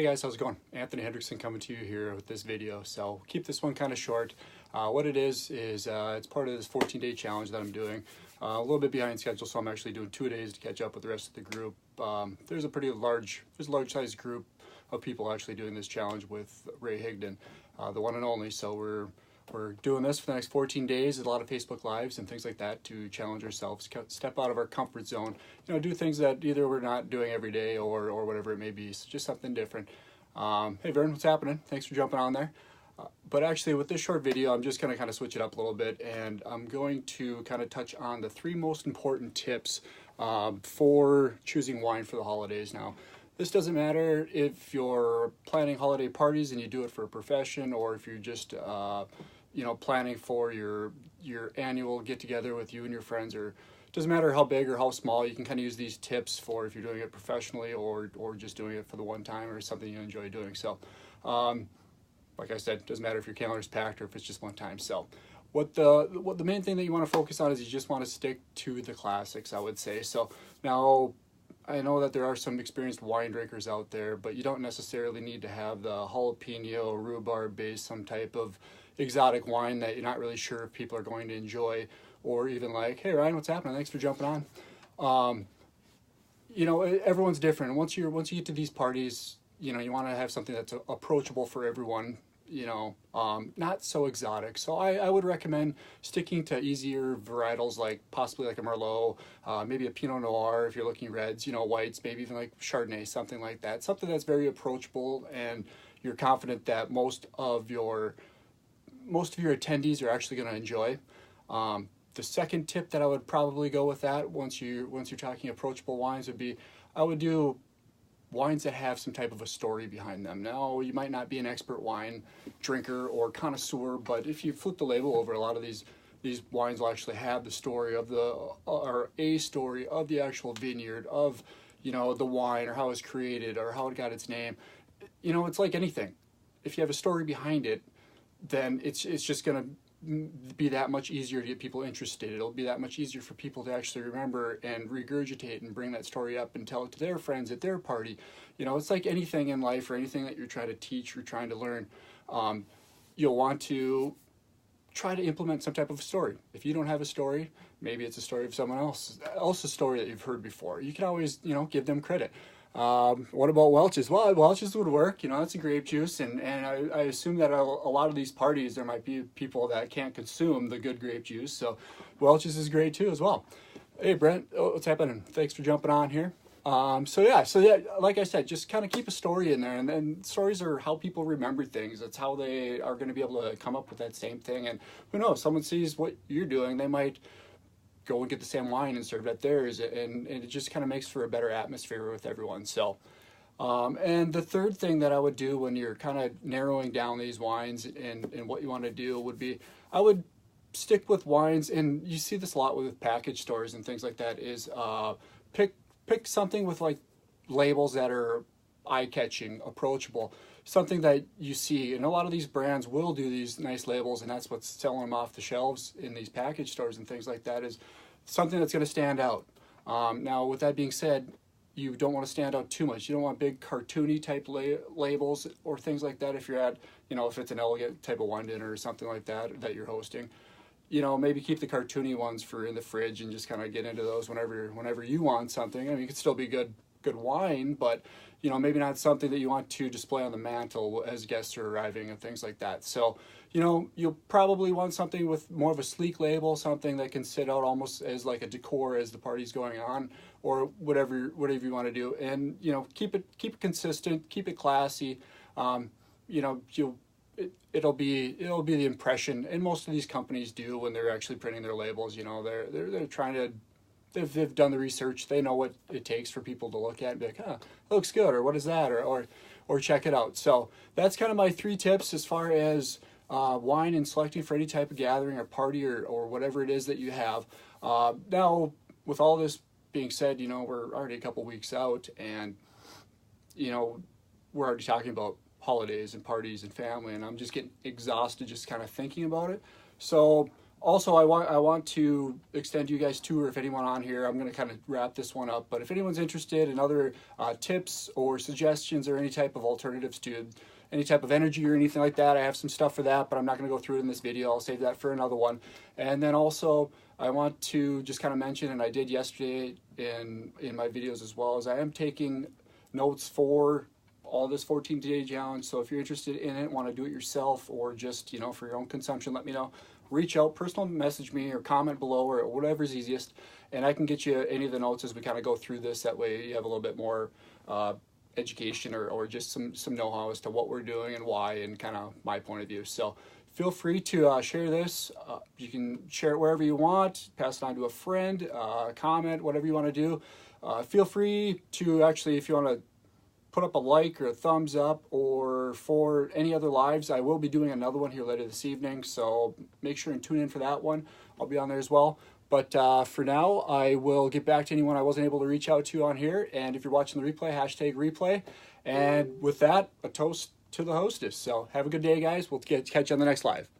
Hey guys, how's it going? Anthony Hendrickson coming to you here with this video. So keep this one kind of short. What it is it's part of this 14-day challenge that I'm doing. A little bit behind schedule, so I'm actually doing 2 days to catch up with the rest of the group. There's a large sized group of people actually doing this challenge with Ray Higdon, the one and only. So we're doing this for the next 14 days, a lot of Facebook Lives and things like that to challenge ourselves, step out of our comfort zone, do things that either we're not doing every day or whatever it may be. So just something different. Hey Vern, what's happening? Thanks for jumping on there. But actually with this short video, I'm just going to kind of switch it up a little bit, and I'm going to kind of touch on the 3 most important tips for choosing wine for the holidays. Now, this doesn't matter if you're planning holiday parties and you do it for a profession, or if you're just planning for your annual get-together with you and your friends, or it doesn't matter how big or how small. You can kind of use these tips for if you're doing it professionally or just doing it for the one time or something you enjoy doing. So like I said, it doesn't matter if your calendar's packed or if it's just one time. So what the main thing that you want to focus on is you just want to stick to the classics, I would say. So now, I know that there are some experienced wine drinkers out there, but you don't necessarily need to have the jalapeno, rhubarb based, some type of exotic wine that you're not really sure if people are going to enjoy, or even like, hey Ryan, what's happening? Thanks for jumping on. Everyone's different. Once you get to these parties, you want to have something that's approachable for everyone. Not so exotic. So I would recommend sticking to easier varietals, like possibly like a Merlot, maybe a Pinot Noir if you're looking reds, whites, maybe even like Chardonnay, something like that. Something that's very approachable and you're confident that most of your attendees are actually going to enjoy. The second tip that I would probably go with that, once you're talking approachable wines, would be I would do wines that have some type of a story behind them. Now, you might not be an expert wine drinker or connoisseur, but if you flip the label over, a lot of these wines will actually have the story of a story of the actual vineyard, of the wine, or how it was created, or how it got its name. It's like anything. If you have a story behind it, then it's just going to be that much easier to get people interested. It'll be that much easier for people to actually remember and regurgitate and bring that story up and tell it to their friends at their party. It's like anything in life, or anything that you're trying to teach or trying to learn. You'll want to try to implement some type of story. If you don't have a story, maybe it's a story of someone else's story that you've heard before. You can always, give them credit. What about Welch's? Well, Welch's would work. That's a grape juice, and I assume that a lot of these parties there might be people that can't consume the good grape juice, so Welch's is great too as well. Hey Brent, what's happening? Thanks for jumping on here. So yeah, like I said, just kind of keep a story in there, and then stories are how people remember things. That's how they are going to be able to come up with that same thing. And who knows, someone sees what you're doing, they might go and get the same wine and serve it at theirs, and it just kind of makes for a better atmosphere with everyone. So and the third thing that I would do when you're kind of narrowing down these wines and what you want to do would be, I would stick with wines, and you see this a lot with package stores and things like that, is pick something with like labels that are eye-catching, approachable, something that you see. And a lot of these brands will do these nice labels, and that's what's selling them off the shelves in these package stores and things like that, is something that's going to stand out. Now, with that being said, you don't want to stand out too much. You don't want big cartoony type labels or things like that if you're at, if it's an elegant type of wine dinner or something like that you're hosting. Maybe keep the cartoony ones for in the fridge and just kind of get into those whenever you want something. I mean, it could still be good wine, but maybe not something that you want to display on the mantle as guests are arriving and things like that. So you'll probably want something with more of a sleek label, something that can sit out almost as like a decor as the party's going on, or whatever you want to do. And keep it consistent, keep it classy. It'll be the impression, and most of these companies do when they're actually printing their labels. They're trying to, they've done the research. They know what it takes for people to look at and be like, it looks good, or what is that, or check it out. So that's kind of my 3 tips as far as wine and selecting for any type of gathering or party or whatever it is that you have. Now, with all this being said, we're already a couple weeks out, and we're already talking about holidays and parties and family, and I'm just getting exhausted just kind of thinking about it. So Also, I want to extend you guys too, or if anyone on here, I'm going to kind of wrap this one up. But if anyone's interested in other tips or suggestions or any type of alternatives to any type of energy or anything like that, I have some stuff for that, but I'm not going to go through it in this video. I'll save that for another one. And then also, I want to just kind of mention, and I did yesterday in my videos as well, is I am taking notes for all this 14-day challenge. So if you're interested in it, want to do it yourself, or just, you know, for your own consumption, let me know. Reach out, personal message me, or comment below, or whatever's easiest, and I can get you any of the notes as we kind of go through this. That way you have a little bit more education or just some know-how as to what we're doing and why, and kind of my point of view. So feel free to share this. You can share it wherever you want, pass it on to a friend, comment, whatever you want to do. Feel free to actually, if you want to put up a like or a thumbs up, or for any other lives, I will be doing another one here later this evening, so make sure and tune in for that one. I'll be on there as well. But for now, I will get back to anyone I wasn't able to reach out to on here. And if you're watching the replay, hashtag replay. And with that, a toast to the hostess. So have a good day, guys. We'll catch you on the next live.